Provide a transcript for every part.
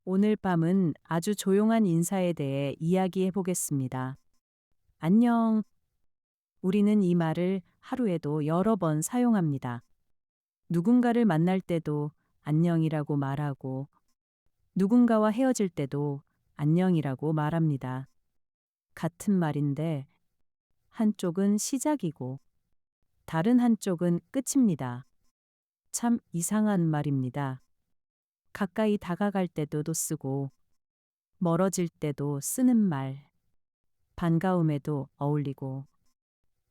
오늘 밤은 아주 조용한 인사에 대해 이야기해 보겠습니다. 안녕. 우리는 이 말을 하루에도 여러 번 사용합니다. 누군가를 만날 때도 안녕이라고 말하고, 누군가와 헤어질 때도 안녕이라고 말합니다. 같은 말인데, 한쪽은 시작이고, 다른 한쪽은 끝입니다. 참 이상한 말입니다. 가까이 다가갈 때도 쓰고, 멀어질 때도 쓰는 말. 반가움에도 어울리고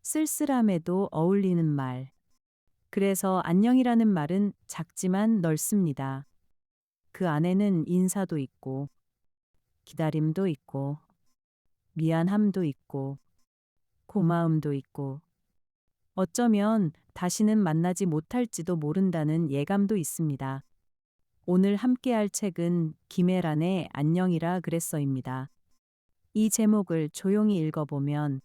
쓸쓸함에도 어울리는 말. 그래서 안녕이라는 말은 작지만 넓습니다. 그 안에는 인사도 있고 기다림도 있고 미안함도 있고 고마움도 있고 어쩌면 다시는 만나지 못할지도 모른다는 예감도 있습니다. 오늘 함께할 책은 김애란의 안녕이라 그랬어입니다. 이 제목을 조용히 읽어보면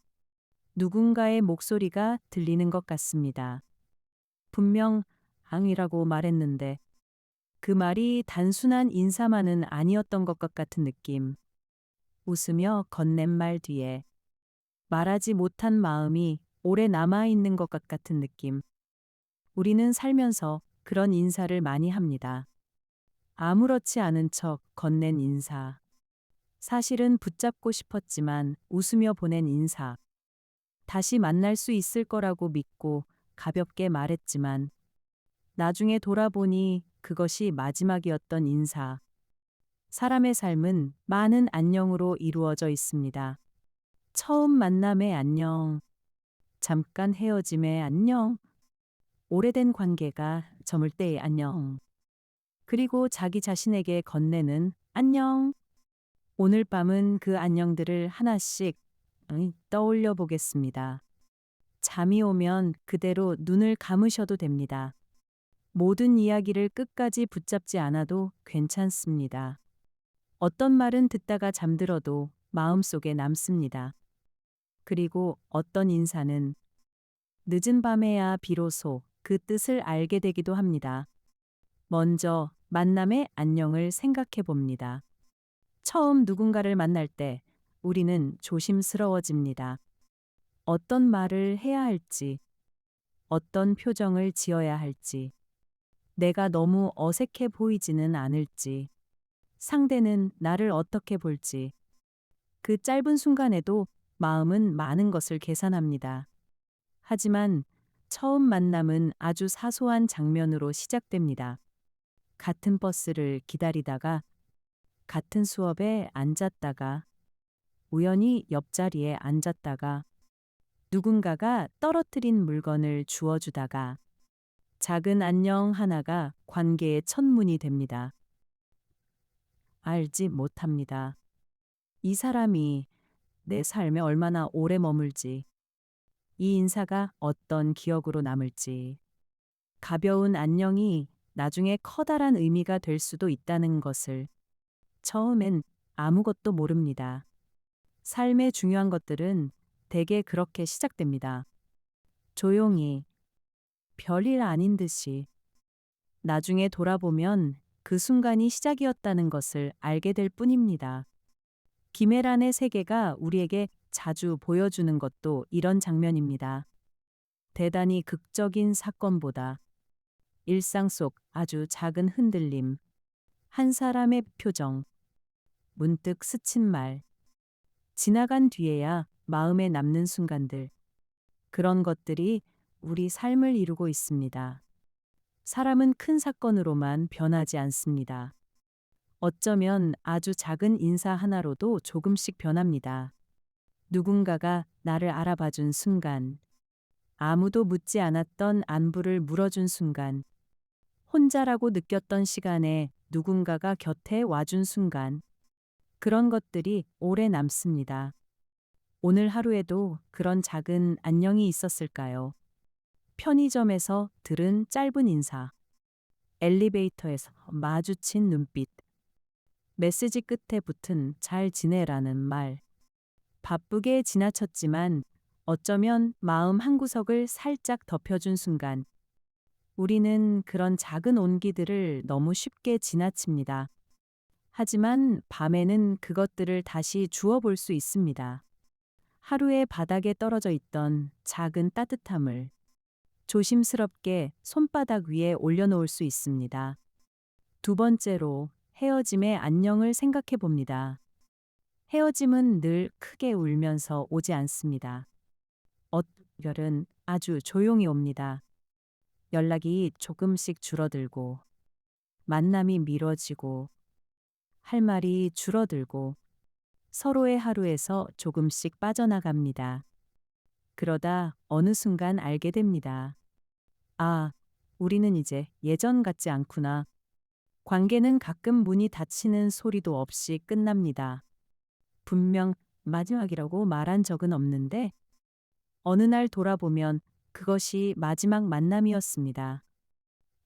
누군가의 목소리가 들리는 것 같습니다. 분명 앙이라고 말했는데 그 말이 단순한 인사만은 아니었던 것 같은 느낌. 웃으며 건넨 말 뒤에 말하지 못한 마음이 오래 남아있는 것 같은 느낌. 우리는 살면서 그런 인사를 많이 합니다. 아무렇지 않은 척 건넨 인사. 사실은 붙잡고 싶었지만 웃으며 보낸 인사. 다시 만날 수 있을 거라고 믿고 가볍게 말했지만 나중에 돌아보니 그것이 마지막이었던 인사. 사람의 삶은 많은 안녕으로 이루어져 있습니다. 처음 만남의 안녕, 잠깐 헤어짐의 안녕, 오래된 관계가 저물 때의 안녕, 그리고 자기 자신에게 건네는 안녕. 오늘 밤은 그 안녕들을 하나씩 떠올려 보겠습니다. 잠이 오면 그대로 눈을 감으셔도 됩니다. 모든 이야기를 끝까지 붙잡지 않아도 괜찮습니다. 어떤 말은 듣다가 잠들어도 마음속에 남습니다. 그리고 어떤 인사는 늦은 밤에야 비로소 그 뜻을 알게 되기도 합니다. 먼저 만남의 안녕을 생각해 봅니다. 처음 누군가를 만날 때 우리는 조심스러워집니다. 어떤 말을 해야 할지, 어떤 표정을 지어야 할지, 내가 너무 어색해 보이지는 않을지, 상대는 나를 어떻게 볼지, 그 짧은 순간에도 마음은 많은 것을 계산합니다. 하지만 처음 만남은 아주 사소한 장면으로 시작됩니다. 같은 버스를 기다리다가, 같은 수업에 앉았다가, 우연히 옆자리에 앉았다가, 누군가가 떨어뜨린 물건을 주워주다가, 작은 안녕 하나가 관계의 첫문이 됩니다. 알지 못합니다. 이 사람이 내 삶에 얼마나 오래 머물지, 이 인사가 어떤 기억으로 남을지, 가벼운 안녕이 나중에 커다란 의미가 될 수도 있다는 것을 처음엔 아무것도 모릅니다. 삶의 중요한 것들은 대개 그렇게 시작됩니다. 조용히, 별일 아닌 듯이. 나중에 돌아보면 그 순간이 시작이었다는 것을 알게 될 뿐입니다. 김애란의 세계가 우리에게 자주 보여주는 것도 이런 장면입니다. 대단히 극적인 사건보다 일상 속 아주 작은 흔들림, 한 사람의 표정, 문득 스친 말, 지나간 뒤에야 마음에 남는 순간들, 그런 것들이 우리 삶을 이루고 있습니다. 사람은 큰 사건으로만 변하지 않습니다. 어쩌면 아주 작은 인사 하나로도 조금씩 변합니다. 누군가가 나를 알아봐준 순간, 아무도 묻지 않았던 안부를 물어준 순간, 혼자라고 느꼈던 시간에 누군가가 곁에 와준 순간, 그런 것들이 오래 남습니다. 오늘 하루에도 그런 작은 안녕이 있었을까요? 편의점에서 들은 짧은 인사, 엘리베이터에서 마주친 눈빛, 메시지 끝에 붙은 잘 지내라는 말. 바쁘게 지나쳤지만 어쩌면 마음 한구석을 살짝 덮여준 순간, 우리는 그런 작은 온기들을 너무 쉽게 지나칩니다. 하지만 밤에는 그것들을 다시 주워 볼 수 있습니다. 하루에 바닥에 떨어져 있던 작은 따뜻함을 조심스럽게 손바닥 위에 올려놓을 수 있습니다. 두 번째로 헤어짐의 안녕을 생각해 봅니다. 헤어짐은 늘 크게 울면서 오지 않습니다. 어떤 결은 아주 조용히 옵니다. 연락이 조금씩 줄어들고, 만남이 미뤄지고, 할 말이 줄어들고, 서로의 하루에서 조금씩 빠져나갑니다. 그러다 어느 순간 알게 됩니다. 아, 우리는 이제 예전 같지 않구나. 관계는 가끔 문이 닫히는 소리도 없이 끝납니다. 분명 마지막이라고 말한 적은 없는데, 어느 날 돌아보면 그것이 마지막 만남이었습니다.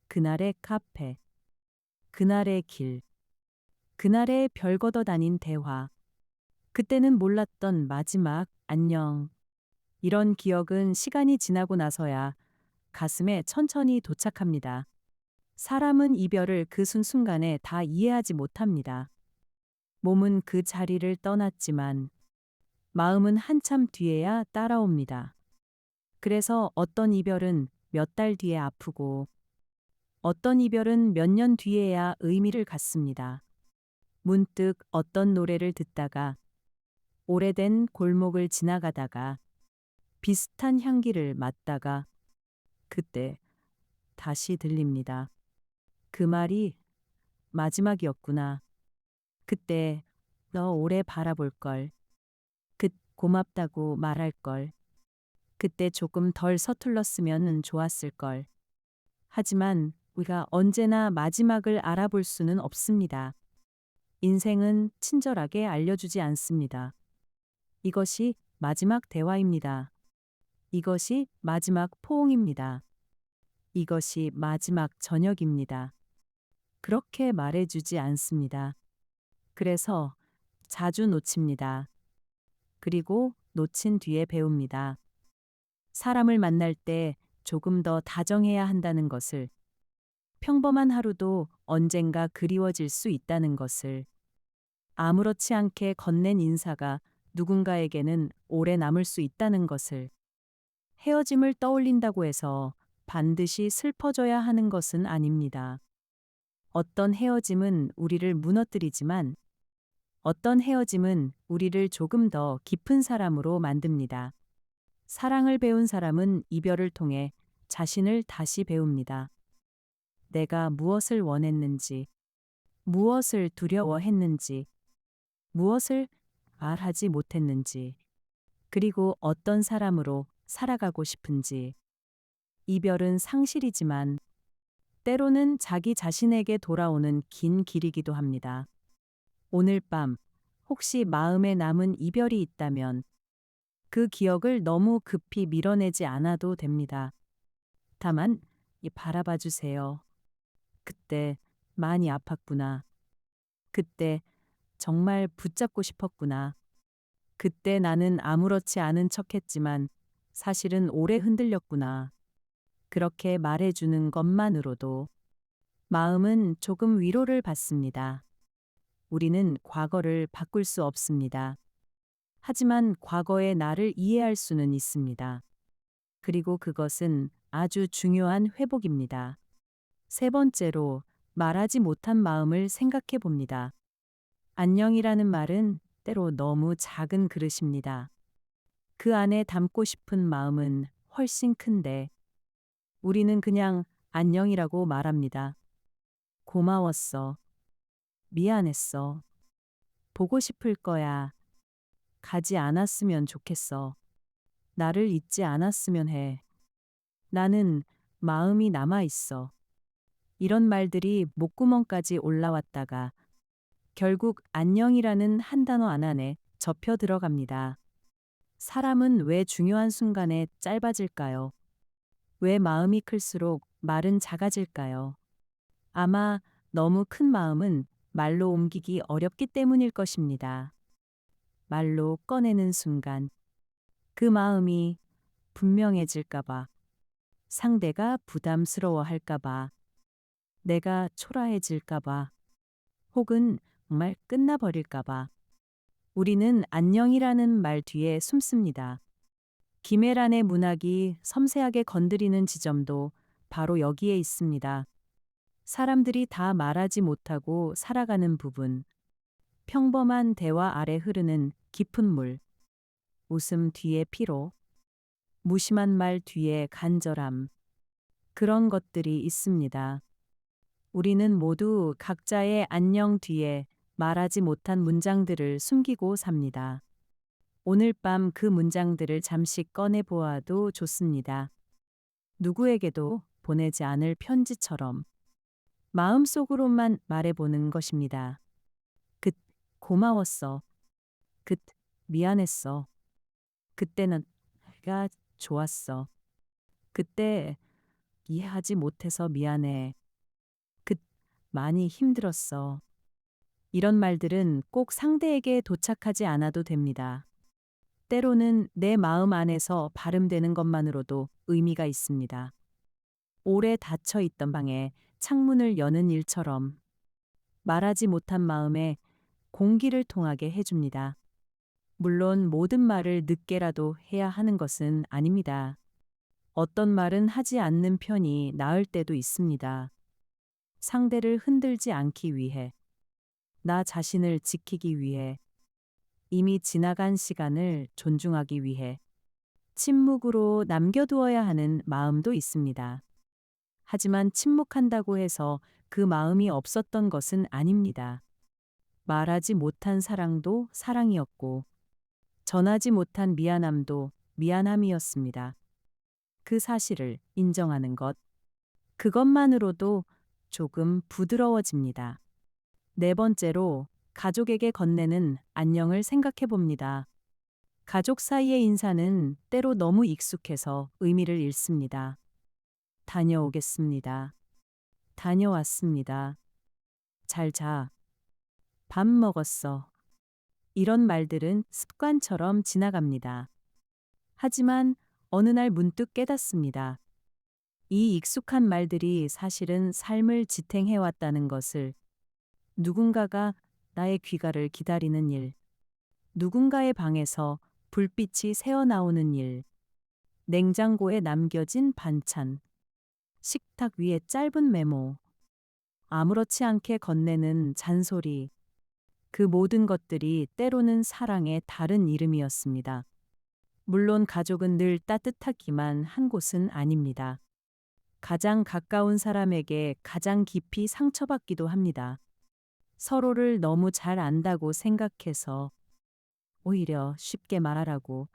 그날의 카페, 그날의 길, 그날의 별 걷어 다닌 대화. 그때는 몰랐던 마지막 안녕. 이런 기억은 시간이 지나고 나서야 가슴에 천천히 도착합니다. 사람은 이별을 그 순간에 다 이해하지 못합니다. 몸은 그 자리를 떠났지만 마음은 한참 뒤에야 따라옵니다. 그래서 어떤 이별은 몇 달 뒤에 아프고 어떤 이별은 몇 년 뒤에야 의미를 갖습니다. 문득 어떤 노래를 듣다가 오래된 골목을 지나가다가 비슷한 향기를 맡다가 그때 다시 들립니다. 그 말이 마지막이었구나. 그때 너 오래 바라볼 걸. 고맙다고 말할 걸. 그때 조금 덜 서툴렀으면 좋았을 걸. 하지만 우리가 언제나 마지막을 알아볼 수는 없습니다. 인생은 친절하게 알려주지 않습니다. 이것이 마지막 대화입니다. 이것이 마지막 포옹입니다. 이것이 마지막 저녁입니다. 그렇게 말해주지 않습니다. 그래서 자주 놓칩니다. 그리고 놓친 뒤에 배웁니다. 사람을 만날 때 조금 더 다정해야 한다는 것을, 평범한 하루도 언젠가 그리워질 수 있다는 것을, 아무렇지 않게 건넨 인사가 누군가에게는 오래 남을 수 있다는 것을, 헤어짐을 떠올린다고 해서 반드시 슬퍼져야 하는 것은 아닙니다. 어떤 헤어짐은 우리를 무너뜨리지만 어떤 헤어짐은 우리를 조금 더 깊은 사람으로 만듭니다. 사랑을 배운 사람은 이별을 통해 자신을 다시 배웁니다. 내가 무엇을 원했는지, 무엇을 두려워했는지, 무엇을 말하지 못했는지, 그리고 어떤 사람으로 살아가고 싶은지. 이별은 상실이지만 때로는 자기 자신에게 돌아오는 긴 길이기도 합니다. 오늘 밤 혹시 마음에 남은 이별이 있다면 그 기억을 너무 급히 밀어내지 않아도 됩니다. 다만 바라봐 주세요. 그때 많이 아팠구나. 그때 정말 붙잡고 싶었구나. 그때 나는 아무렇지 않은 척했지만 사실은 오래 흔들렸구나. 그렇게 말해주는 것만으로도 마음은 조금 위로를 받습니다. 우리는 과거를 바꿀 수 없습니다. 하지만 과거의 나를 이해할 수는 있습니다. 그리고 그것은 아주 중요한 회복입니다. 세 번째로, 말하지 못한 마음을 생각해 봅니다. 안녕이라는 말은 때로 너무 작은 그릇입니다. 그 안에 담고 싶은 마음은 훨씬 큰데 우리는 그냥 안녕이라고 말합니다. 고마웠어. 미안했어. 보고 싶을 거야. 가지 않았으면 좋겠어. 나를 잊지 않았으면 해. 나는 마음이 남아 있어. 이런 말들이 목구멍까지 올라왔다가 결국 안녕이라는 한 단어 안에 접혀 들어갑니다. 사람은 왜 중요한 순간에 짧아질까요? 왜 마음이 클수록 말은 작아질까요? 아마 너무 큰 마음은 말로 옮기기 어렵기 때문일 것입니다. 말로 꺼내는 순간 그 마음이 분명해질까봐, 상대가 부담스러워할까봐, 내가 초라해질까봐, 혹은 정말 끝나버릴까봐. 우리는 안녕이라는 말 뒤에 숨습니다. 김애란의 문학이 섬세하게 건드리는 지점도 바로 여기에 있습니다. 사람들이 다 말하지 못하고 살아가는 부분, 평범한 대화 아래 흐르는 깊은 물, 웃음 뒤에 피로, 무심한 말 뒤에 간절함, 그런 것들이 있습니다. 우리는 모두 각자의 안녕 뒤에 말하지 못한 문장들을 숨기고 삽니다. 오늘 밤 그 문장들을 잠시 꺼내 보아도 좋습니다. 누구에게도 보내지 않을 편지처럼 마음속으로만 말해보는 것입니다. 긋, 고마웠어. 긋, 미안했어. 그때는 내가 좋았어. 그때 이해하지 못해서 미안해. 긋, 많이 힘들었어. 이런 말들은 꼭 상대에게 도착하지 않아도 됩니다. 때로는 내 마음 안에서 발음되는 것만으로도 의미가 있습니다. 오래 닫혀 있던 방에 창문을 여는 일처럼 말하지 못한 마음에 공기를 통하게 해줍니다. 물론 모든 말을 늦게라도 해야 하는 것은 아닙니다. 어떤 말은 하지 않는 편이 나을 때도 있습니다. 상대를 흔들지 않기 위해, 나 자신을 지키기 위해, 이미 지나간 시간을 존중하기 위해, 침묵으로 남겨두어야 하는 마음도 있습니다. 하지만 침묵한다고 해서 그 마음이 없었던 것은 아닙니다. 말하지 못한 사랑도 사랑이었고, 전하지 못한 미안함도 미안함이었습니다. 그 사실을 인정하는 것, 그것만으로도 조금 부드러워집니다. 네 번째로, 가족에게 건네는 안녕을 생각해 봅니다. 가족 사이의 인사는 때로 너무 익숙해서 의미를 잃습니다. 다녀오겠습니다. 다녀왔습니다. 잘 자. 밥 먹었어. 이런 말들은 습관처럼 지나갑니다. 하지만 어느 날 문득 깨닫습니다. 이 익숙한 말들이 사실은 삶을 지탱해왔다는 것을, 누군가가 나의 귀가를 기다리는 일, 누군가의 방에서 불빛이 새어나오는 일, 냉장고에 남겨진 반찬, 식탁 위에 짧은 메모, 아무렇지 않게 건네는 잔소리, 그 모든 것들이 때로는 사랑의 다른 이름이었습니다. 물론 가족은 늘 따뜻하기만 한 곳은 아닙니다. 가장 가까운 사람에게 가장 깊이 상처받기도 합니다. 서로를 너무 잘 안다고 생각해서 오히려 쉽게 말하라고,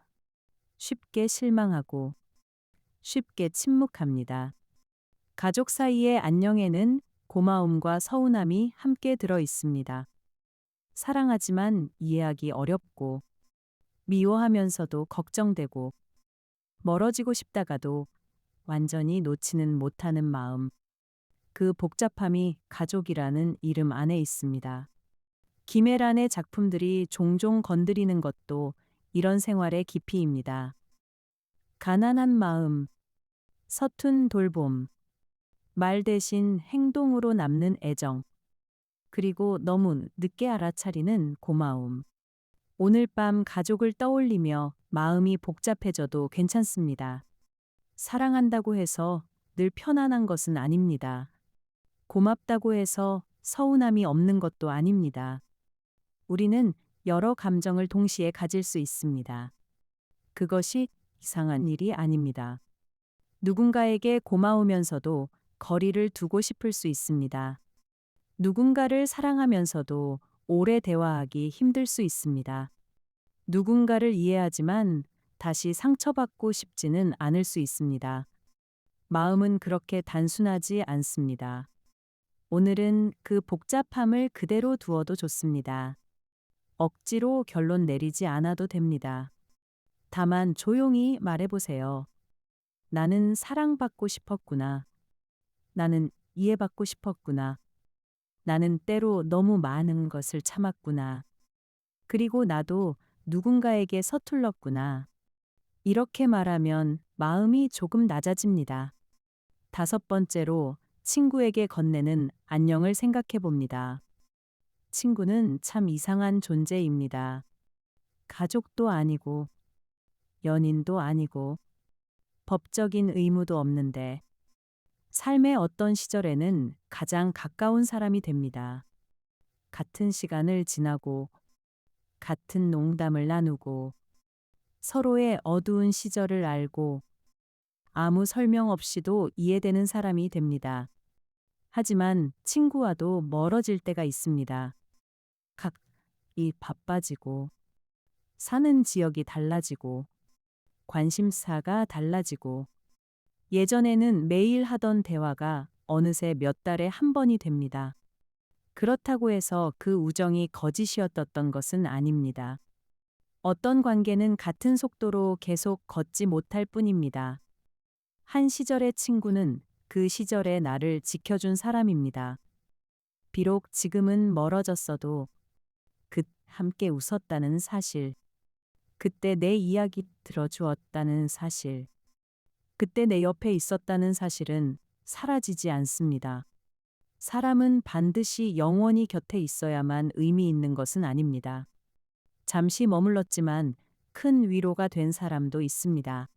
쉽게 실망하고, 쉽게 침묵합니다. 가족 사이의 안녕에는 고마움과 서운함이 함께 들어 있습니다. 사랑하지만 이해하기 어렵고, 미워하면서도 걱정되고, 멀어지고 싶다가도 완전히 놓지는 못하는 마음. 그 복잡함이 가족이라는 이름 안에 있습니다. 김애란의 작품들이 종종 건드리는 것도 이런 생활의 깊이입니다. 가난한 마음, 서툰 돌봄, 말 대신 행동으로 남는 애정, 그리고 너무 늦게 알아차리는 고마움. 오늘 밤 가족을 떠올리며 마음이 복잡해져도 괜찮습니다. 사랑한다고 해서 늘 편안한 것은 아닙니다. 고맙다고 해서 서운함이 없는 것도 아닙니다. 우리는 여러 감정을 동시에 가질 수 있습니다. 그것이 이상한 일이 아닙니다. 누군가에게 고마우면서도 거리를 두고 싶을 수 있습니다. 누군가를 사랑하면서도 오래 대화하기 힘들 수 있습니다. 누군가를 이해하지만 다시 상처받고 싶지는 않을 수 있습니다. 마음은 그렇게 단순하지 않습니다. 오늘은 그 복잡함을 그대로 두어도 좋습니다. 억지로 결론 내리지 않아도 됩니다. 다만 조용히 말해보세요. 나는 사랑받고 싶었구나. 나는 이해받고 싶었구나. 나는 때로 너무 많은 것을 참았구나. 그리고 나도 누군가에게 서툴렀구나. 이렇게 말하면 마음이 조금 낮아집니다. 다섯 번째로 친구에게 건네는 안녕을 생각해 봅니다. 친구는 참 이상한 존재입니다. 가족도 아니고, 연인도 아니고, 법적인 의무도 없는데, 삶의 어떤 시절에는 가장 가까운 사람이 됩니다. 같은 시간을 지나고, 같은 농담을 나누고, 서로의 어두운 시절을 알고, 아무 설명 없이도 이해되는 사람이 됩니다. 하지만 친구와도 멀어질 때가 있습니다. 각이 바빠지고, 사는 지역이 달라지고, 관심사가 달라지고, 예전에는 매일 하던 대화가 어느새 몇 달에 한 번이 됩니다. 그렇다고 해서 그 우정이 거짓이었던 것은 아닙니다. 어떤 관계는 같은 속도로 계속 걷지 못할 뿐입니다. 한 시절의 친구는 그 시절의 나를 지켜준 사람입니다. 비록 지금은 멀어졌어도 함께 웃었다는 사실, 그때 내 이야기 들어주었다는 사실, 그때 내 옆에 있었다는 사실은 사라지지 않습니다. 사람은 반드시 영원히 곁에 있어야만 의미 있는 것은 아닙니다. 잠시 머물렀지만 큰 위로가 된 사람도 있습니다.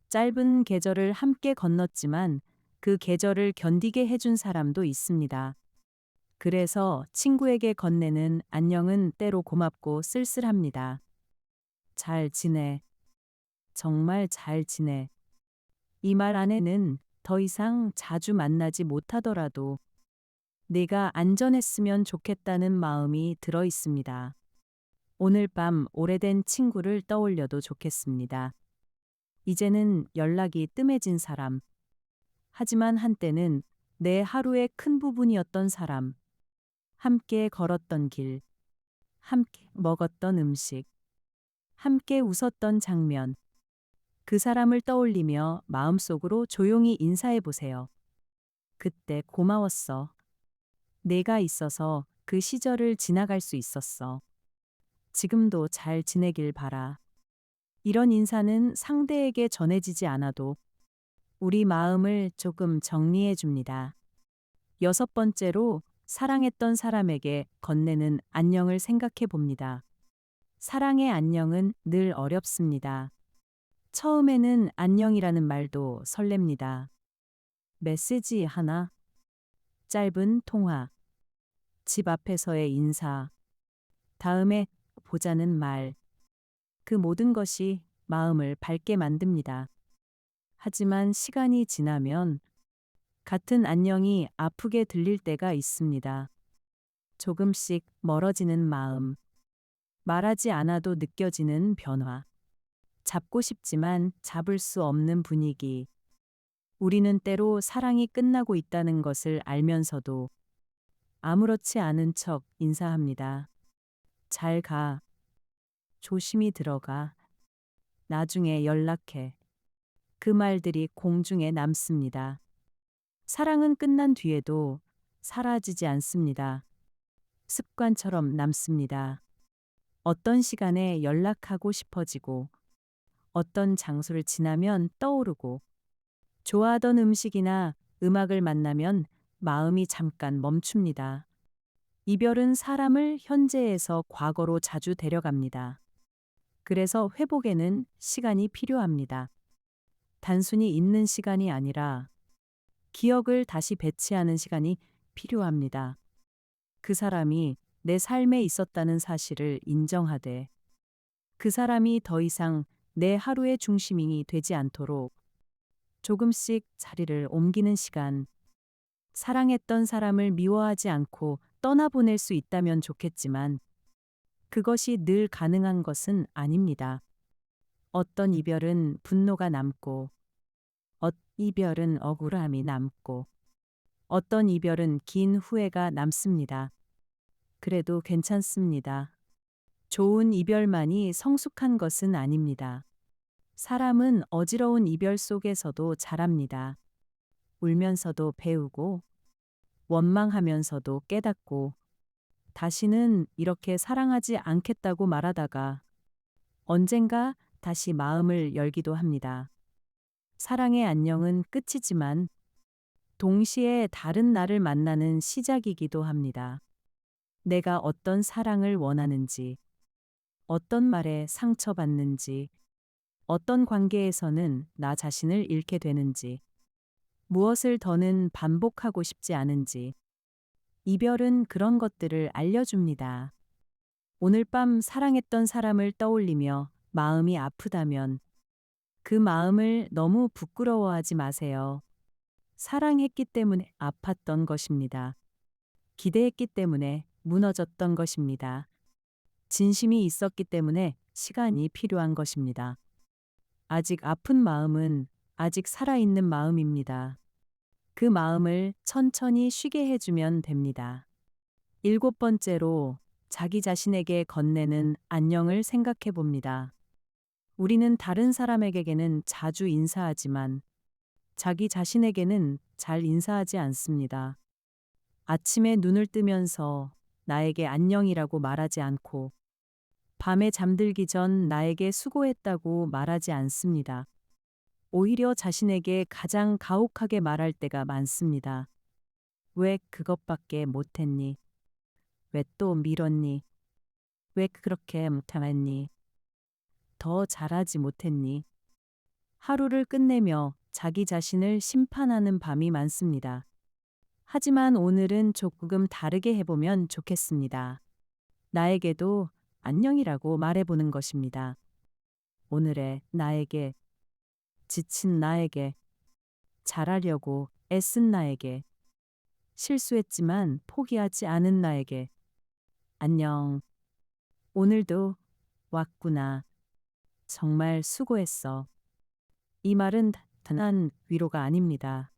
짧은 계절을 함께 건넜지만 그 계절을 견디게 해준 사람도 있습니다. 그래서 친구에게 건네는 안녕은 때로 고맙고 쓸쓸합니다. 잘 지내. 정말 잘 지내. 이 말 안에는 더 이상 자주 만나지 못하더라도 내가 안전했으면 좋겠다는 마음이 들어 있습니다. 오늘 밤 오래된 친구를 떠올려도 좋겠습니다. 이제는 연락이 뜸해진 사람. 하지만 한때는 내 하루의 큰 부분이었던 사람. 함께 걸었던 길. 함께 먹었던 음식. 함께 웃었던 장면. 그 사람을 떠올리며 마음속으로 조용히 인사해 보세요. 그때 고마웠어. 내가 있어서 그 시절을 지나갈 수 있었어. 지금도 잘 지내길 바라. 이런 인사는 상대에게 전해지지 않아도 우리 마음을 조금 정리해 줍니다. 여섯 번째로 사랑했던 사람에게 건네는 안녕을 생각해 봅니다. 사랑의 안녕은 늘 어렵습니다. 처음에는 안녕이라는 말도 설렙니다. 메시지 하나, 짧은 통화, 집 앞에서의 인사, 다음에 보자는 말, 그 모든 것이 마음을 밝게 만듭니다. 하지만 시간이 지나면 같은 안녕이 아프게 들릴 때가 있습니다. 조금씩 멀어지는 마음, 말하지 않아도 느껴지는 변화, 잡고 싶지만 잡을 수 없는 분위기. 우리는 때로 사랑이 끝나고 있다는 것을 알면서도 아무렇지 않은 척 인사합니다. 잘 가. 조심히 들어가. 나중에 연락해. 그 말들이 공중에 남습니다. 사랑은 끝난 뒤에도 사라지지 않습니다. 습관처럼 남습니다. 어떤 시간에 연락하고 싶어지고, 어떤 장소를 지나면 떠오르고, 좋아하던 음식이나 음악을 만나면 마음이 잠깐 멈춥니다. 이별은 사람을 현재에서 과거로 자주 데려갑니다. 그래서 회복에는 시간이 필요합니다. 단순히 있는 시간이 아니라 기억을 다시 배치하는 시간이 필요합니다. 그 사람이 내 삶에 있었다는 사실을 인정하되 그 사람이 더 이상 내 하루의 중심이 되지 않도록 조금씩 자리를 옮기는 시간. 사랑했던 사람을 미워하지 않고 떠나보낼 수 있다면 좋겠지만 그것이 늘 가능한 것은 아닙니다. 어떤 이별은 분노가 남고, 이별은 억울함이 남고, 어떤 이별은 긴 후회가 남습니다. 그래도 괜찮습니다. 좋은 이별만이 성숙한 것은 아닙니다. 사람은 어지러운 이별 속에서도 자랍니다. 울면서도 배우고, 원망하면서도 깨닫고, 다시는 이렇게 사랑하지 않겠다고 말하다가 언젠가 다시 마음을 열기도 합니다. 사랑의 안녕은 끝이지만 동시에 다른 나를 만나는 시작이기도 합니다. 내가 어떤 사랑을 원하는지, 어떤 말에 상처받는지, 어떤 관계에서는 나 자신을 잃게 되는지, 무엇을 더는 반복하고 싶지 않은지, 이별은 그런 것들을 알려줍니다. 오늘 밤 사랑했던 사람을 떠올리며 마음이 아프다면 그 마음을 너무 부끄러워하지 마세요. 사랑했기 때문에 아팠던 것입니다. 기대했기 때문에 무너졌던 것입니다. 진심이 있었기 때문에 시간이 필요한 것입니다. 아직 아픈 마음은 아직 살아있는 마음입니다. 그 마음을 천천히 쉬게 해주면 됩니다. 일곱 번째로 자기 자신에게 건네는 안녕을 생각해 봅니다. 우리는 다른 사람에게는 자주 인사하지만 자기 자신에게는 잘 인사하지 않습니다. 아침에 눈을 뜨면서 나에게 안녕이라고 말하지 않고 밤에 잠들기 전 나에게 수고했다고 말하지 않습니다. 오히려 자신에게 가장 가혹하게 말할 때가 많습니다. 왜 그것밖에 못했니? 왜 또 미뤘니? 왜 그렇게 못하았니? 더 잘하지 못했니? 하루를 끝내며 자기 자신을 심판하는 밤이 많습니다. 하지만 오늘은 조금 다르게 해보면 좋겠습니다. 나에게도 안녕이라고 말해보는 것입니다. 오늘의 나에게, 지친 나에게, 잘하려고 애쓴 나에게, 실수했지만 포기하지 않은 나에게, 안녕. 오늘도 왔구나. 정말 수고했어. 이 말은 단한 위로가 아닙니다.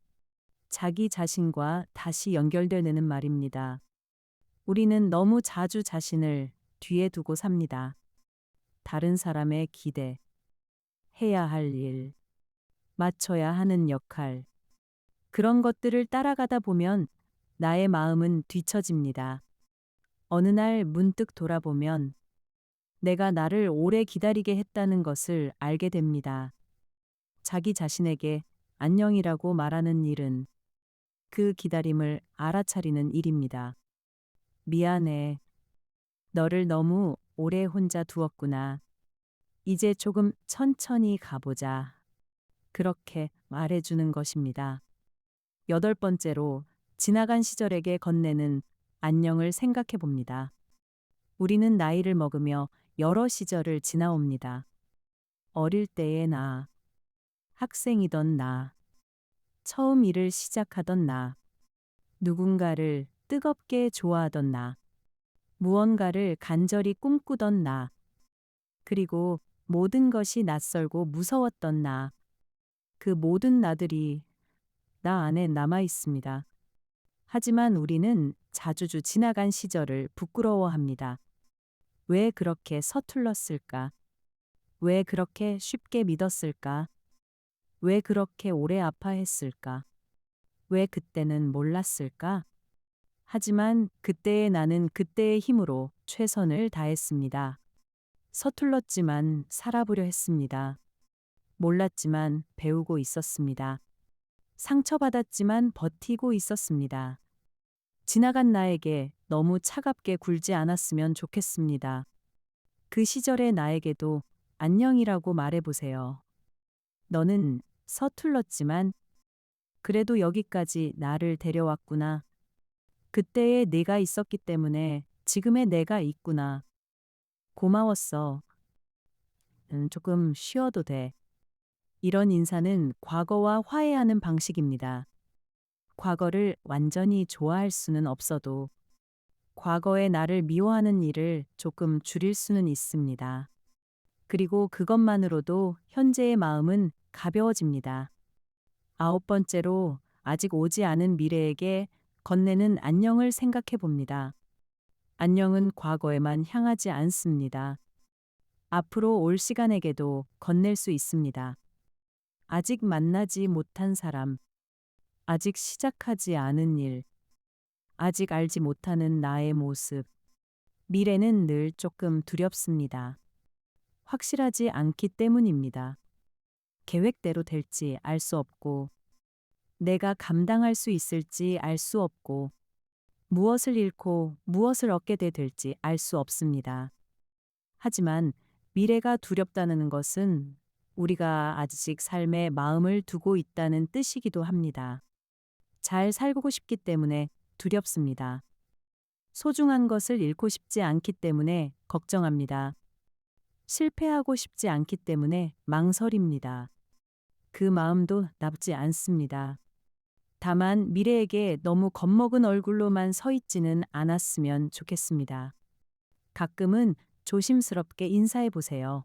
자기 자신과 다시 연결되는 말입니다. 우리는 너무 자주 자신을 뒤에 두고 삽니다. 다른 사람의 기대, 해야 할 일, 맞춰야 하는 역할, 그런 것들을 따라가다 보면 나의 마음은 뒤처집니다. 어느 날 문득 돌아보면 내가 나를 오래 기다리게 했다는 것을 알게 됩니다. 자기 자신에게 안녕이라고 말하는 일은 그 기다림을 알아차리는 일입니다. 미안해. 너를 너무 오래 혼자 두었구나. 이제 조금 천천히 가보자. 그렇게 말해주는 것입니다. 여덟 번째로 지나간 시절에게 건네는 안녕을 생각해 봅니다. 우리는 나이를 먹으며 여러 시절을 지나옵니다. 어릴 때의 나, 학생이던 나, 처음 일을 시작하던 나, 누군가를 뜨겁게 좋아하던 나, 무언가를 간절히 꿈꾸던 나, 그리고 모든 것이 낯설고 무서웠던 나, 그 모든 나들이 나 안에 남아 있습니다. 하지만 우리는 자주주 지나간 시절을 부끄러워합니다. 왜 그렇게 서툴렀을까? 왜 그렇게 쉽게 믿었을까? 왜 그렇게 오래 아파했을까? 왜 그때는 몰랐을까? 하지만 그때의 나는 그때의 힘으로 최선을 다했습니다. 서툴렀지만 살아보려 했습니다. 몰랐지만 배우고 있었습니다. 상처받았지만 버티고 있었습니다. 지나간 나에게 너무 차갑게 굴지 않았으면 좋겠습니다. 그 시절의 나에게도 안녕이라고 말해보세요. 너는 서툴렀지만 그래도 여기까지 나를 데려왔구나. 그때의 내가 있었기 때문에 지금의 내가 있구나. 고마웠어. 조금 쉬어도 돼. 이런 인사는 과거와 화해하는 방식입니다. 과거를 완전히 좋아할 수는 없어도 과거의 나를 미워하는 일을 조금 줄일 수는 있습니다. 그리고 그것만으로도 현재의 마음은 가벼워집니다. 아홉 번째로 아직 오지 않은 미래에게 건네는 안녕을 생각해 봅니다. 안녕은 과거에만 향하지 않습니다. 앞으로 올 시간에게도 건넬 수 있습니다. 아직 만나지 못한 사람, 아직 시작하지 않은 일, 아직 알지 못하는 나의 모습. 미래는 늘 조금 두렵습니다. 확실하지 않기 때문입니다. 계획대로 될지 알 수 없고, 내가 감당할 수 있을지 알 수 없고, 무엇을 잃고 무엇을 얻게 될지 알 수 없습니다. 하지만 미래가 두렵다는 것은 우리가 아직 삶에 마음을 두고 있다는 뜻이기도 합니다. 잘 살고 싶기 때문에 두렵습니다. 소중한 것을 잃고 싶지 않기 때문에 걱정합니다. 실패하고 싶지 않기 때문에 망설입니다. 그 마음도 나쁘지 않습니다. 다만 미래에게 너무 겁먹은 얼굴로만 서 있지는 않았으면 좋겠습니다. 가끔은 조심스럽게 인사해 보세요.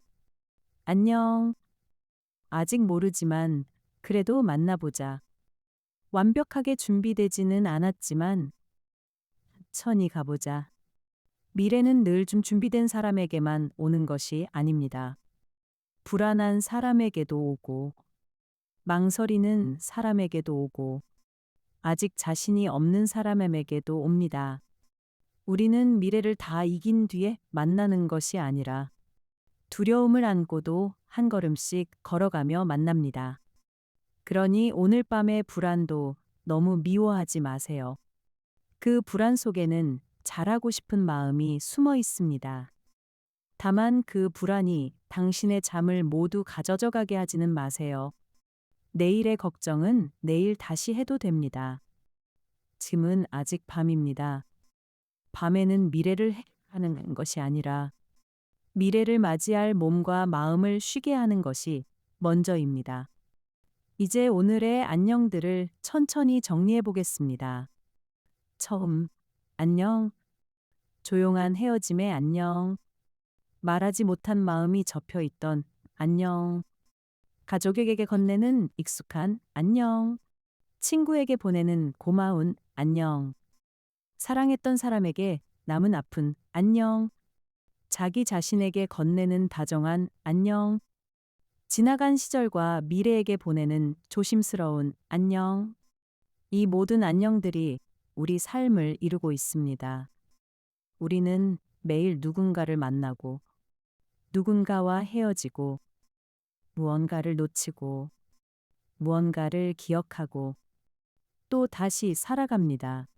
안녕. 아직 모르지만 그래도 만나보자. 완벽하게 준비되지는 않았지만 천히 가보자. 미래는 늘 좀 준비된 사람에게만 오는 것이 아닙니다. 불안한 사람에게도 오고, 망설이는 사람에게도 오고, 아직 자신이 없는 사람에게도 옵니다. 우리는 미래를 다 이긴 뒤에 만나는 것이 아니라 두려움을 안고도 한 걸음씩 걸어가며 만납니다. 그러니 오늘 밤의 불안도 너무 미워하지 마세요. 그 불안 속에는 잘하고 싶은 마음이 숨어 있습니다. 다만 그 불안이 당신의 잠을 모두 가져져 가게 하지는 마세요. 내일의 걱정은 내일 다시 해도 됩니다. 지금은 아직 밤입니다. 밤에는 미래를 해하는 것이 아니라 미래를 맞이할 몸과 마음을 쉬게 하는 것이 먼저입니다. 이제 오늘의 안녕들을 천천히 정리해 보겠습니다. 처음, 안녕. 조용한 헤어짐의 안녕. 말하지 못한 마음이 접혀 있던 안녕. 가족에게 건네는 익숙한 안녕. 친구에게 보내는 고마운 안녕. 사랑했던 사람에게 남은 아픈 안녕. 자기 자신에게 건네는 다정한 안녕. 지나간 시절과 미래에게 보내는 조심스러운 안녕. 이 모든 안녕들이 우리 삶을 이루고 있습니다. 우리는 매일 누군가를 만나고, 누군가와 헤어지고, 무언가를 놓치고, 무언가를 기억하고, 또 다시 살아갑니다.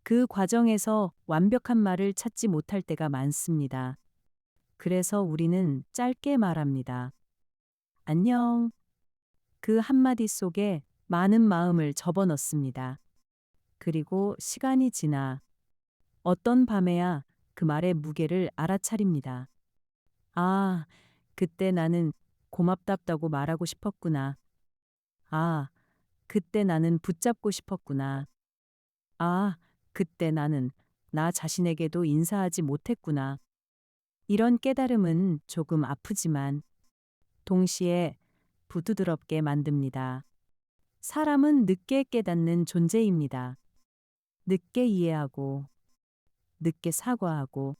그 과정에서 완벽한 말을 찾지 못할 때가 많습니다. 그래서 우리는 짧게 말합니다. 안녕. 그 한마디 속에 많은 마음을 접어넣습니다. 그리고 시간이 지나 어떤 밤에야 그 말의 무게를 알아차립니다. 아, 그때 나는 고맙답다고 말하고 싶었구나. 아, 그때 나는 붙잡고 싶었구나. 아, 그때 나는 나 자신에게도 인사하지 못했구나. 이런 깨달음은 조금 아프지만 동시에 부드럽게 만듭니다. 사람은 늦게 깨닫는 존재입니다. 늦게 이해하고, 늦게 사과하고,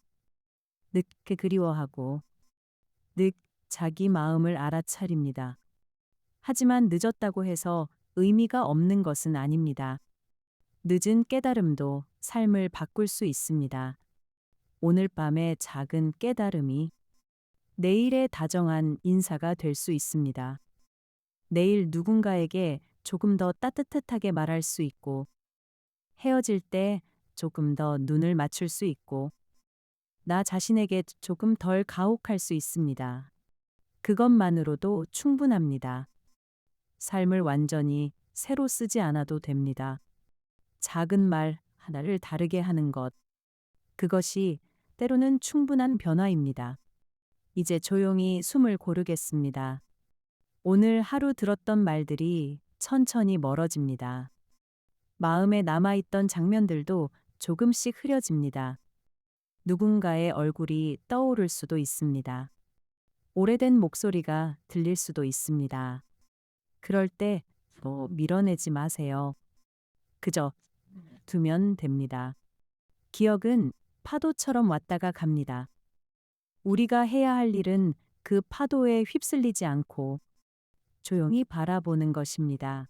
늦게 그리워하고, 늦 자기 마음을 알아차립니다. 하지만 늦었다고 해서 의미가 없는 것은 아닙니다. 늦은 깨달음도 삶을 바꿀 수 있습니다. 오늘 밤의 작은 깨달음이 내일의 다정한 인사가 될 수 있습니다. 내일 누군가에게 조금 더 따뜻하게 말할 수 있고, 헤어질 때 조금 더 눈을 맞출 수 있고, 나 자신에게 조금 덜 가혹할 수 있습니다. 그것만으로도 충분합니다. 삶을 완전히 새로 쓰지 않아도 됩니다. 작은 말 하나를 다르게 하는 것, 그것이 때로는 충분한 변화입니다. 이제 조용히 숨을 고르겠습니다. 오늘 하루 들었던 말들이 천천히 멀어집니다. 마음에 남아있던 장면들도 조금씩 흐려집니다. 누군가의 얼굴이 떠오를 수도 있습니다. 오래된 목소리가 들릴 수도 있습니다. 그럴 때 밀어내지 마세요. 그저 두면 됩니다. 기억은 파도처럼 왔다가 갑니다. 우리가 해야 할 일은 그 파도에 휩쓸리지 않고 조용히 바라보는 것입니다.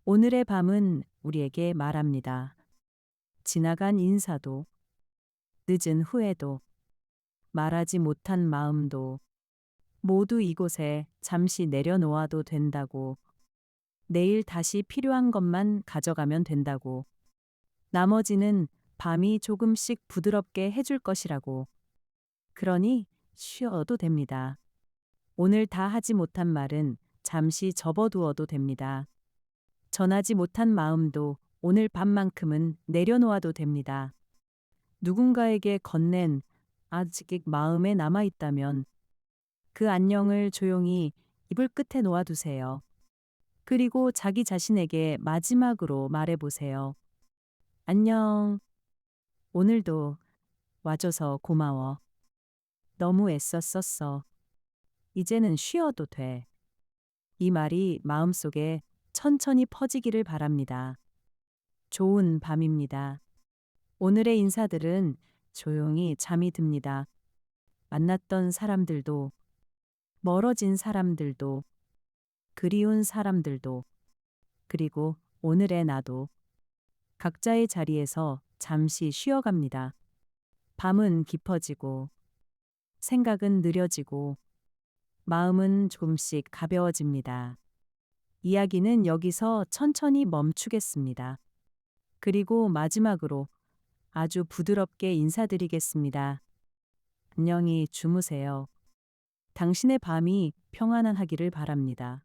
오늘의 밤은 우리에게 말합니다. 지나간 인사도, 늦은 후회도, 말하지 못한 마음도 모두 이곳에 잠시 내려놓아도 된다고, 내일 다시 필요한 것만 가져가면 된다고, 나머지는 밤이 조금씩 부드럽게 해줄 것이라고. 그러니 쉬어도 됩니다. 오늘 다 하지 못한 말은 잠시 접어두어도 됩니다. 전하지 못한 마음도 오늘 밤만큼은 내려놓아도 됩니다. 누군가에게 건넨 아직 마음에 남아 있다면 그 안녕을 조용히 이불 끝에 놓아두세요. 그리고 자기 자신에게 마지막으로 말해보세요. 안녕. 오늘도 와줘서 고마워. 너무 애썼었어. 이제는 쉬어도 돼. 이 말이 마음속에 천천히 퍼지기를 바랍니다. 좋은 밤입니다. 오늘의 인사들은 조용히 잠이 듭니다. 만났던 사람들도, 멀어진 사람들도, 그리운 사람들도, 그리고 오늘의 나도 각자의 자리에서 잠시 쉬어갑니다. 밤은 깊어지고, 생각은 느려지고, 마음은 조금씩 가벼워집니다. 이야기는 여기서 천천히 멈추겠습니다. 그리고 마지막으로 아주 부드럽게 인사드리겠습니다. 안녕히 주무세요. 당신의 밤이 평안하기를 바랍니다.